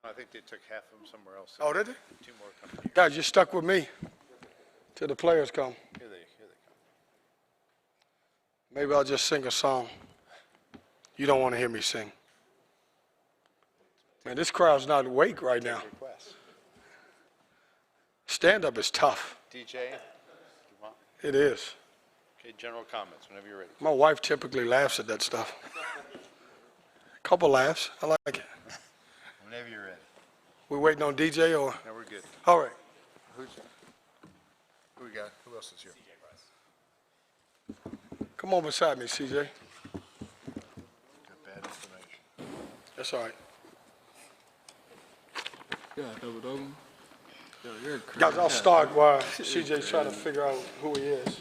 I think they took half of them somewhere else. Oh, did they? 2 more coming here. Guys, you're stuck with me till the players come. Here they come. Maybe I'll just sing a song. You don't want to hear me sing. Man, this crowd's not awake right now. Requests. Stand-up is tough. DJ, you want? It is. Okay, general comments whenever you're ready. My wife typically laughs at that stuff. Couple laughs. I like it. Whenever you're ready. We waiting on DJ or? No, we're good. All right. Who we got? Who else is here? Come on beside me, CJ. Got bad information. That's all right. Yeah, double. Guys, I'll start while CJ's trying to figure out who he is.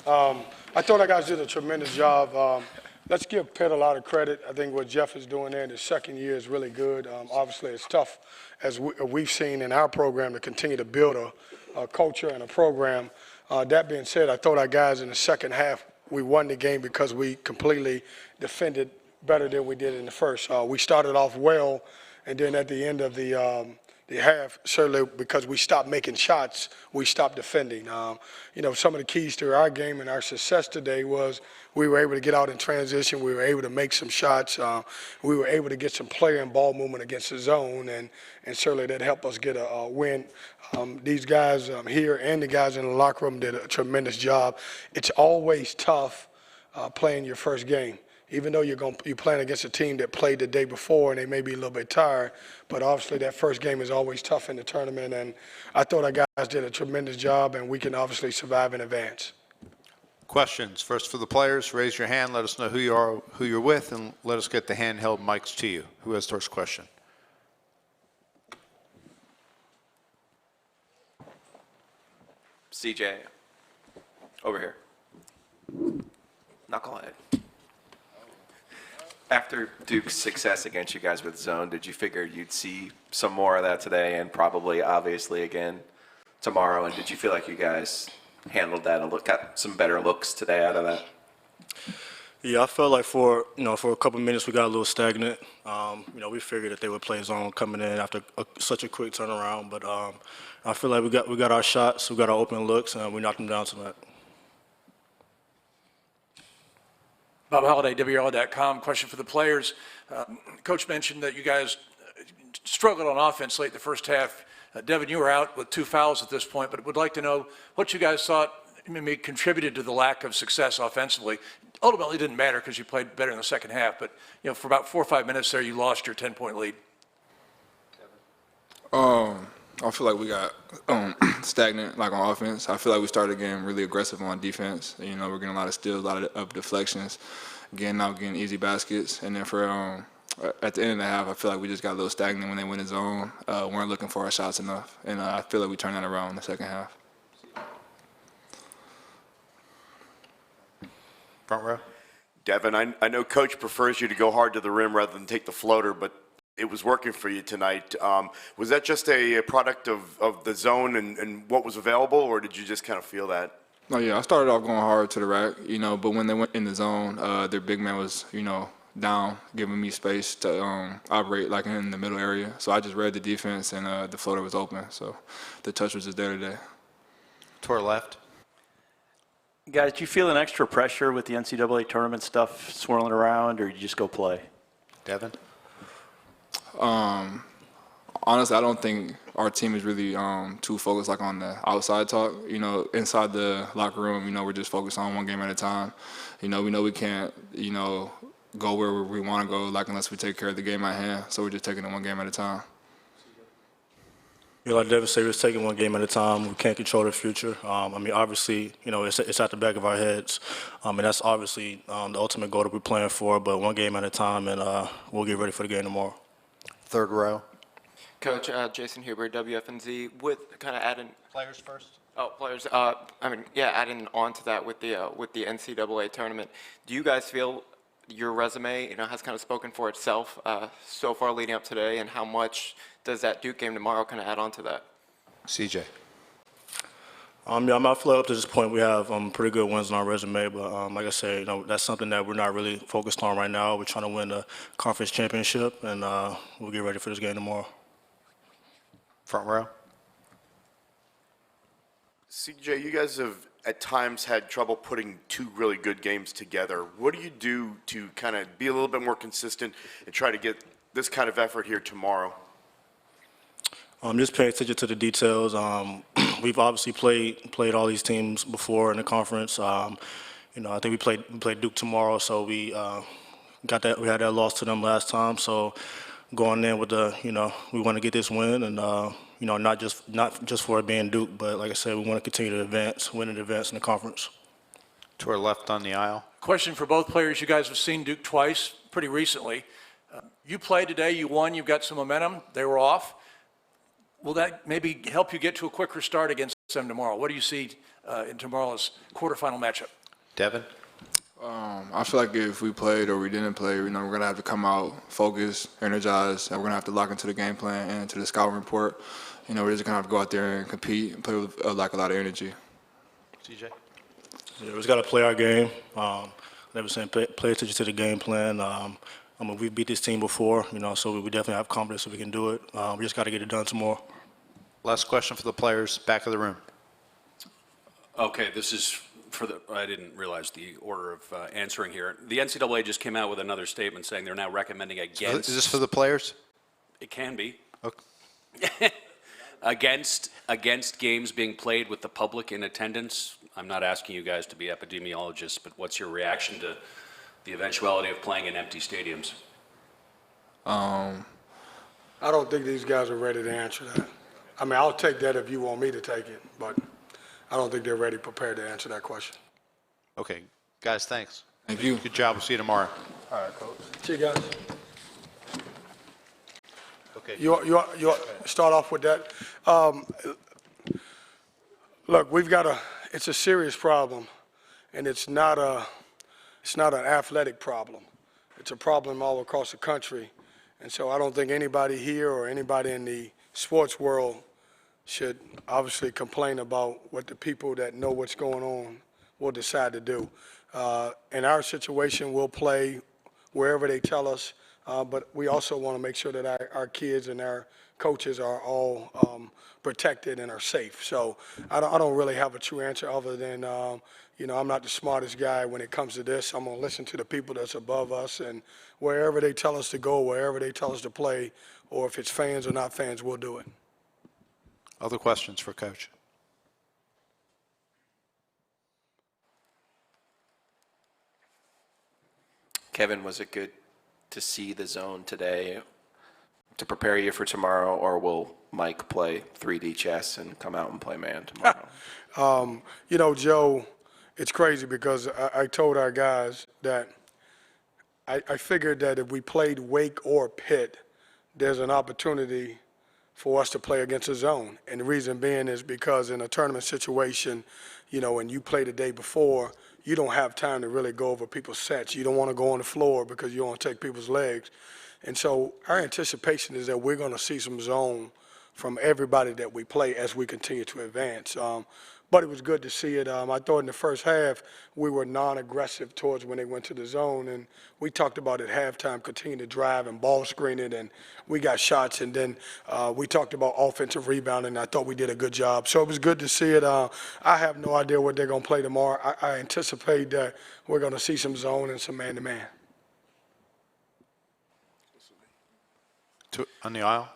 I thought our guys did a tremendous job. Let's give Pitt a lot of credit. I think what Jeff is doing there in his second year is really good. Obviously, it's tough, as we've seen in our program, to continue to build a culture and a program. That being said, I thought our guys in the second half, we won the game because we completely defended better than we did in the first. We started off well, and then at the end of the half, certainly because we stopped making shots, we stopped defending. You know, some of the keys to our game and our success today was we were able to get out in transition. We were able to make some shots. We were able to get some player and ball movement against the zone, and certainly that helped us get a win. These guys here and the guys in the locker room did a tremendous job. It's always tough playing your first game. Even though you're playing against a team that played the day before and they may be a little bit tired, but obviously that first game is always tough in the tournament, and I thought our guys did a tremendous job, and we can obviously survive in advance. Questions. First for the players, raise your hand, let us know who you are, who you're with, and let us get the handheld mics to you. Who has the first question? CJ, over here. Knucklehead. After Duke's success against you guys with zone, did you figure you'd see some more of that today and probably, obviously, again tomorrow? And did you feel like you guys handled that and got some better looks today out of that? Yeah, I felt like for a couple minutes we got a little stagnant. We figured that they would play zone coming in after such a quick turnaround, but I feel like we got our shots, we got our open looks, and we knocked them down tonight. Bob Holliday, WRL.com. Question for the players. Coach mentioned that you guys struggled on offense late in the first half. Devin, you were out with 2 fouls at this point, but would like to know what you guys thought maybe contributed to the lack of success offensively. Ultimately, it didn't matter because you played better in the second half, but for about 4 or 5 minutes there, you lost your 10-point lead. I feel like we got stagnant, like on offense. I feel like we started getting really aggressive on defense. We're getting a lot of steals, a lot of deflections, getting easy baskets. And then for at the end of the half, I feel like we just got a little stagnant when they went in zone. Weren't looking for our shots enough, and I feel like we turned that around in the second half. Front row. Devin, I know Coach prefers you to go hard to the rim rather than take the floater, but it was working for you tonight. Was that just a product of the zone and what was available, or did you just kind of feel that? Oh, yeah, I started off going hard to the rack, but when they went in the zone, their big man was, down, giving me space to operate like in the middle area. So I just read the defense, and the floater was open. So the touch was just there today. Toward left. Guys, do you feel an extra pressure with the NCAA tournament stuff swirling around, or you just go play? Devin? Honestly, I don't think our team is really too focused like on the outside talk. Inside the locker room, we're just focused on one game at a time. We know we can't, go where we want to go, like unless we take care of the game at hand. So we're just taking it one game at a time. Like Devin said, we're just taking one game at a time. We can't control the future. Obviously, it's at the back of our heads. And that's obviously the ultimate goal that we're playing for, but one game at a time, and we'll get ready for the game tomorrow. Third row. Coach, Jason Huber, WFNZ, with kind of adding Players first. Oh, players. Adding on to that with the NCAA tournament, do you guys feel your resume, has kind of spoken for itself so far leading up today, and how much does that Duke game tomorrow kind of add on to that? CJ. I feel like up to this point we have pretty good wins on our resume, but like I said, that's something that we're not really focused on right now. We're trying to win the conference championship, and we'll get ready for this game tomorrow. Front row. CJ, you guys have at times had trouble putting two really good games together. What do you do to kind of be a little bit more consistent and try to get this kind of effort here tomorrow? Just paying attention to the details. We've obviously played all these teams before in the conference. You know, I think we played Duke tomorrow, so we had that loss to them last time. So going in with we want to get this win, and not just for it being Duke, but like I said, we want to continue to win and advance in the conference. To our left on the aisle. Question for both players. You guys have seen Duke twice pretty recently. You played today, you won, you've got some momentum. They were off. Will that maybe help you get to a quicker start against them tomorrow? What do you see in tomorrow's quarterfinal matchup? Devin? I feel like if we played or we didn't play, we're going to have to come out focused, energized, and we're going to have to lock into the game plan and to the scouting report. We're just going to have to go out there and compete and play with like a lot of energy. CJ? Yeah, we just got to play our game. Never saying play attention to the game plan. We beat this team before, so we definitely have confidence that we can do it. We just got to get it done tomorrow. Last question for the players, back of the room. Okay, this is I didn't realize the order of answering here. The NCAA just came out with another statement saying they're now recommending against. Is this for the players? It can be. Okay. Against games being played with the public in attendance. I'm not asking you guys to be epidemiologists, but what's your reaction to the eventuality of playing in empty stadiums? I don't think these guys are ready to answer that. I mean, I'll take that if you want me to take it, but I don't think they're ready, prepared to answer that question. Okay. Guys, thanks. Thank you. Good job. We'll see you tomorrow. All right, Coach. See you guys. Okay. You start off with that. Look, it's a serious problem, and it's not an athletic problem. It's a problem all across the country. And so I don't think anybody here or anybody in the sports world should obviously complain about what the people that know what's going on will decide to do. In our situation, we'll play wherever they tell us, but we also want to make sure that our kids and our coaches are all protected and are safe. So I don't really have a true answer other than, I'm not the smartest guy when it comes to this. I'm going to listen to the people that's above us, and wherever they tell us to go, wherever they tell us to play, or if it's fans or not fans, we'll do it. Other questions for Coach? Kevin, was it good to see the zone today to prepare you for tomorrow, or will Mike play 3D chess and come out and play man tomorrow? Joe, it's crazy because I told our guys that I figured that if we played Wake or Pitt, there's an opportunity for us to play against a zone. And the reason being is because in a tournament situation, when you play the day before, you don't have time to really go over people's sets. You don't want to go on the floor because you don't want to take people's legs. And so our anticipation is that we're going to see some zone from everybody that we play as we continue to advance. But it was good to see it. I thought in the first half we were non-aggressive towards when they went to the zone, and we talked about at halftime continuing to drive and ball screen it, and we got shots, and then we talked about offensive rebounding, and I thought we did a good job. So it was good to see it. I have no idea what they're going to play tomorrow. I anticipate that we're going to see some zone and some man-to-man. On the aisle?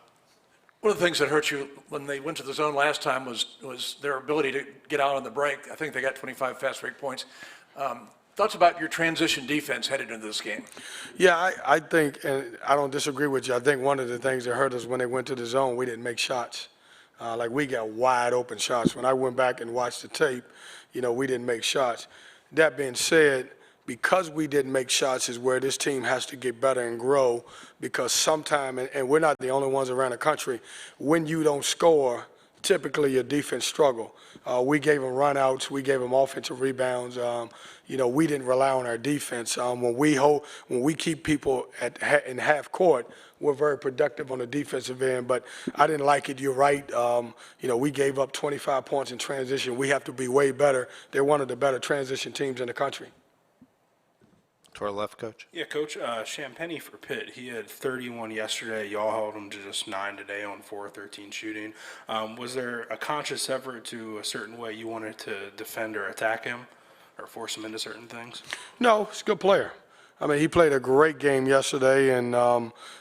One of the things that hurt you when they went to the zone last time was their ability to get out on the break. I think they got 25 fast break points. Thoughts about your transition defense headed into this game? Yeah, I think, and I don't disagree with you, I think one of the things that hurt us when they went to the zone, we didn't make shots. We got wide open shots. When I went back and watched the tape, we didn't make shots. That being said, because we didn't make shots is where this team has to get better and grow, because sometime, and we're not the only ones around the country, when you don't score, typically your defense struggle. We gave them runouts, we gave them offensive rebounds. We didn't rely on our defense. When we keep people in half court, we're very productive on the defensive end, but I didn't like it. You're right. We gave up 25 points in transition. We have to be way better. They're one of the better transition teams in the country. To our left, Coach. Yeah, Coach, Champagny for Pitt, he had 31 yesterday. Y'all held him to just 9 today on 4-13 shooting. Was there a conscious effort to a certain way you wanted to defend or attack him or force him into certain things? No, he's a good player. I mean, he played a great game yesterday, and,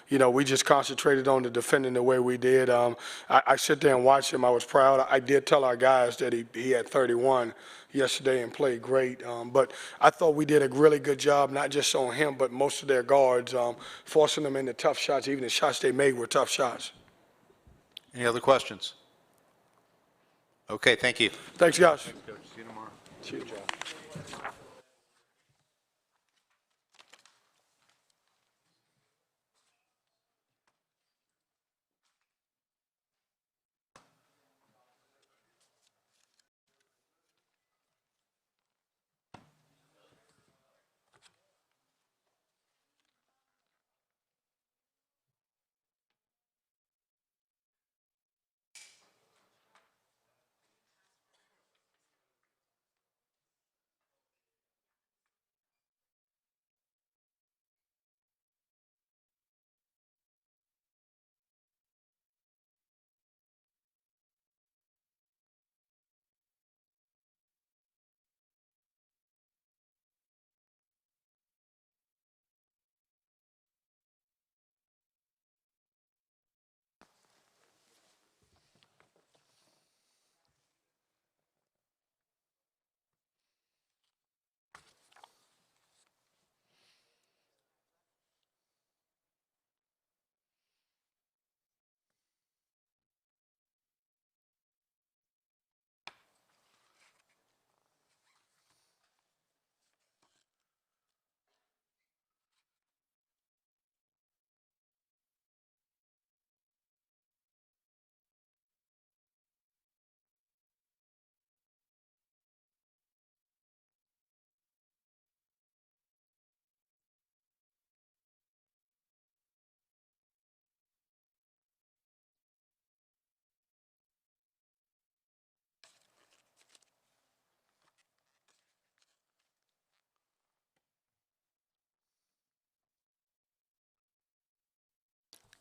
you know, we just concentrated on the defending the way we did. I sit there and watch him. I was proud. I did tell our guys that he had 31 yesterday and played great. But I thought we did a really good job, not just on him, but most of their guards, forcing them into tough shots. Even the shots they made were tough shots. Any other questions? Okay, thank you. Thanks, guys. Coach. See you tomorrow. See you, John.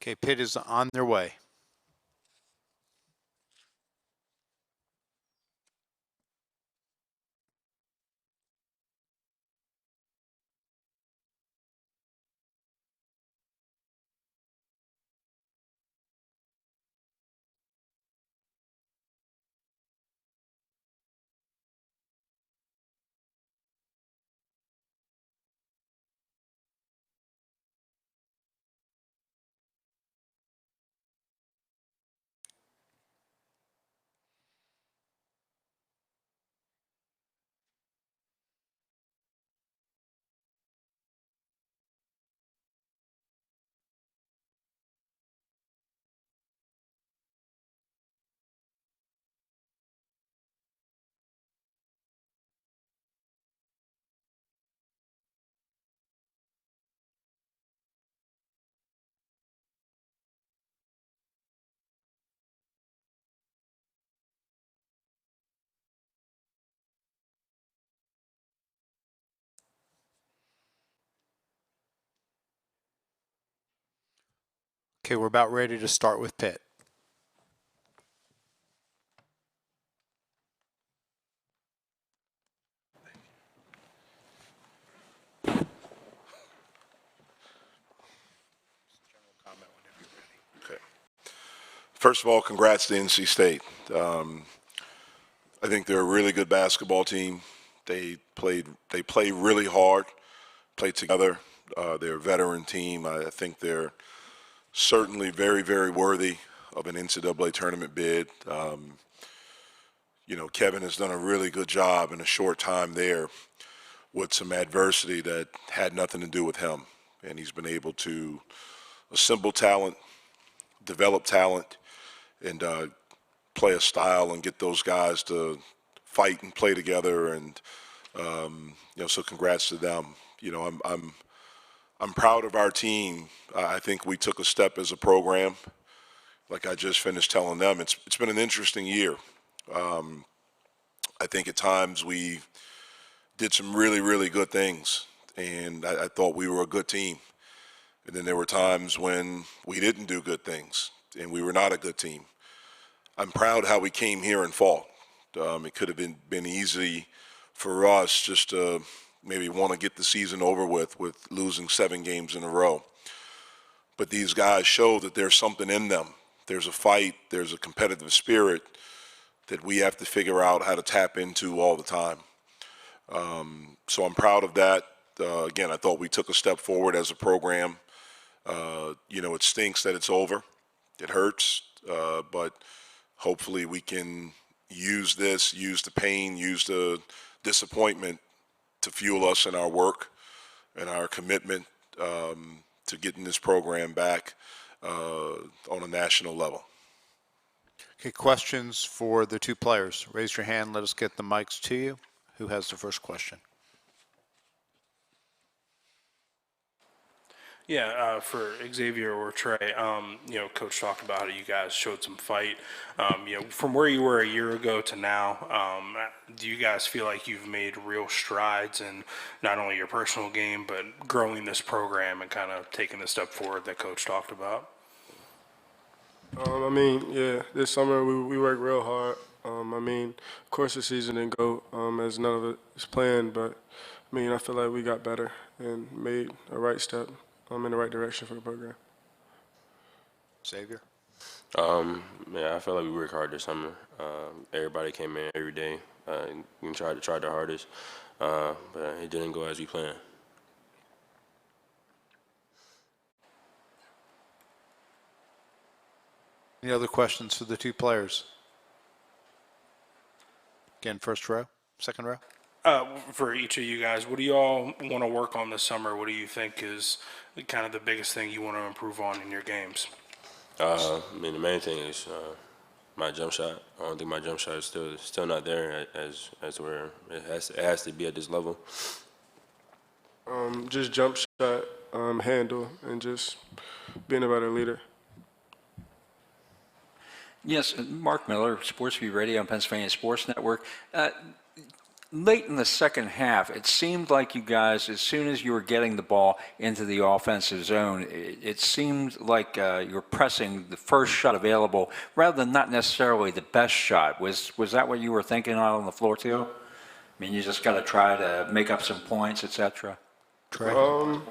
Okay, Pitt is on their way. Okay, we're about ready to start with Pitt. First of all, congrats to NC State. I think they're a really good basketball team. They play really hard, play together. They're a veteran team. I think they're certainly very, very worthy of an NCAA tournament bid. You know, Kevin has done a really good job in a short time there with some adversity that had nothing to do with him. And he's been able to assemble talent, develop talent, and play a style and get those guys to fight and play together. And you know, so congrats to them. You know, I'm proud of our team. I think we took a step as a program. Like I just finished telling them, it's been an interesting year. I think at times we did some really, really good things, and I thought we were a good team. And then there were times when we didn't do good things, and we were not a good team. I'm proud how we came here and fought. It could have been easy for us just to maybe want to get the season over with losing 7 games in a row. But these guys show that there's something in them. There's a fight, there's a competitive spirit that we have to figure out how to tap into all the time. So I'm proud of that. Again, I thought we took a step forward as a program. It stinks that it's over. It hurts, but hopefully we can use the pain, use the disappointment to fuel us in our work and our commitment to getting this program back on a national level. Okay, questions for the 2 players. Raise your hand. Let us get the mics to you. Who has the first question? Yeah, for Xavier or Trey, Coach talked about how you guys showed some fight. From where you were a year ago to now, do you guys feel like you've made real strides in not only your personal game, but growing this program and kind of taking the step forward that Coach talked about? This summer we worked real hard. Of course the season didn't go as none of it was planned, but I feel like we got better and made a right step in the right direction for the program. Xavier? I feel like we worked hard this summer. Everybody came in every day and tried their hardest, but it didn't go as we planned. Any other questions for the 2 players? Again, first row, second row. For each of you guys, what do you all want to work on this summer? What do you think is kind of the biggest thing you want to improve on in your games? The main thing is my jump shot. I don't think my jump shot is still not there as where it has to be at this level. Just jump shot, handle, and just being a better leader. Yes, Mark Miller, SportsView Radio on Pennsylvania Sports Network. Late in the second half, it seemed like you guys, as soon as you were getting the ball into the offensive zone, it seemed like you were pressing the first shot available rather than not necessarily the best shot. Was that what you were thinking out on the floor too? You just got to try to make up some points, etc. I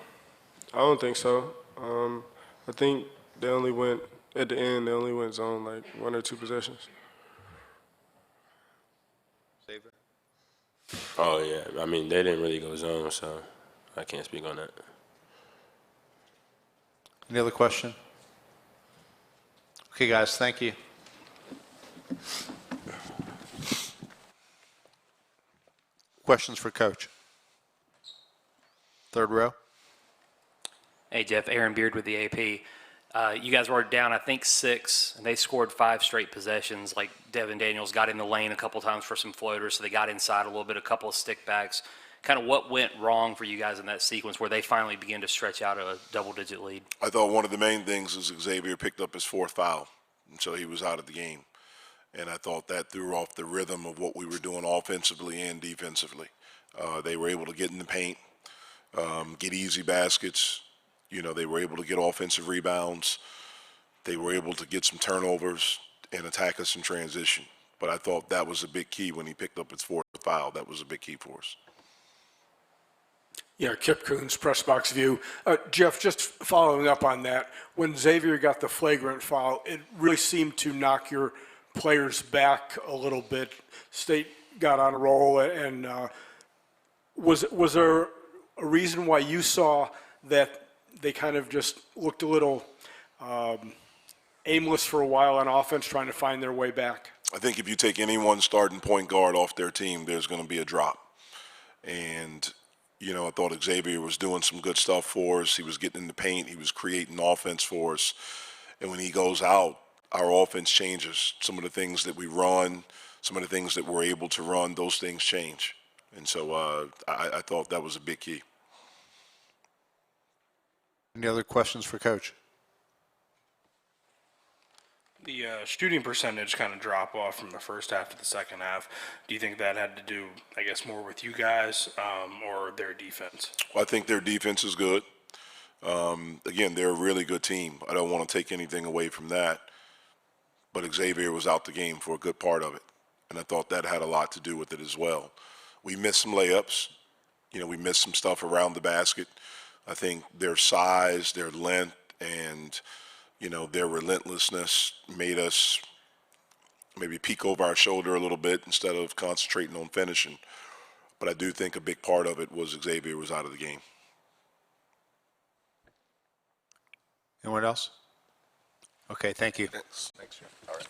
don't think so. I think they only went, at the end, they only went zone like 1 or 2 possessions. Xavier? Oh, yeah. They didn't really go zone, so I can't speak on that. Any other question? Okay, guys, thank you. Questions for Coach? Third row. Hey, Jeff, Aaron Beard with the AP. You guys were down, I think, 6, and they scored 5 straight possessions. Like Devin Daniels got in the lane a couple times for some floaters, so they got inside a little bit, a couple of stick backs. Kind of what went wrong for you guys in that sequence where they finally began to stretch out a double-digit lead? I thought one of the main things is Xavier picked up his 4th foul, and so he was out of the game. And I thought that threw off the rhythm of what we were doing offensively and defensively. They were able to get in the paint, get easy baskets. They were able to get offensive rebounds. They were able to get some turnovers and attack us in transition. But I thought that was a big key when he picked up his 4th foul. That was a big key for us. Yeah, Kip Coons, Press Box View. Jeff, just following up on that, when Xavier got the flagrant foul, it really seemed to knock your players back a little bit. State got on a roll, and was there a reason why you saw that they kind of just looked a little aimless for a while on offense, trying to find their way back? I think if you take any one starting point guard off their team, there's going to be a drop. And, I thought Xavier was doing some good stuff for us. He was getting in the paint. He was creating offense for us. And when he goes out, our offense changes. Some of the things that we run, some of the things that we're able to run, those things change. And so I thought that was a big key. Any other questions for Coach? The shooting percentage kind of drop off from the first half to the second half. Do you think that had to do, I guess, more with you guys or their defense? Well, I think their defense is good. Again, they're a really good team. I don't want to take anything away from that. But Xavier was out the game for a good part of it. And I thought that had a lot to do with it as well. We missed some layups. You know, we missed some stuff around the basket. I think their size, their length, and, you know, their relentlessness made us maybe peek over our shoulder a little bit instead of concentrating on finishing. But I do think a big part of it was Xavier was out of the game. Anyone else? Okay, thank you. Thanks. All right.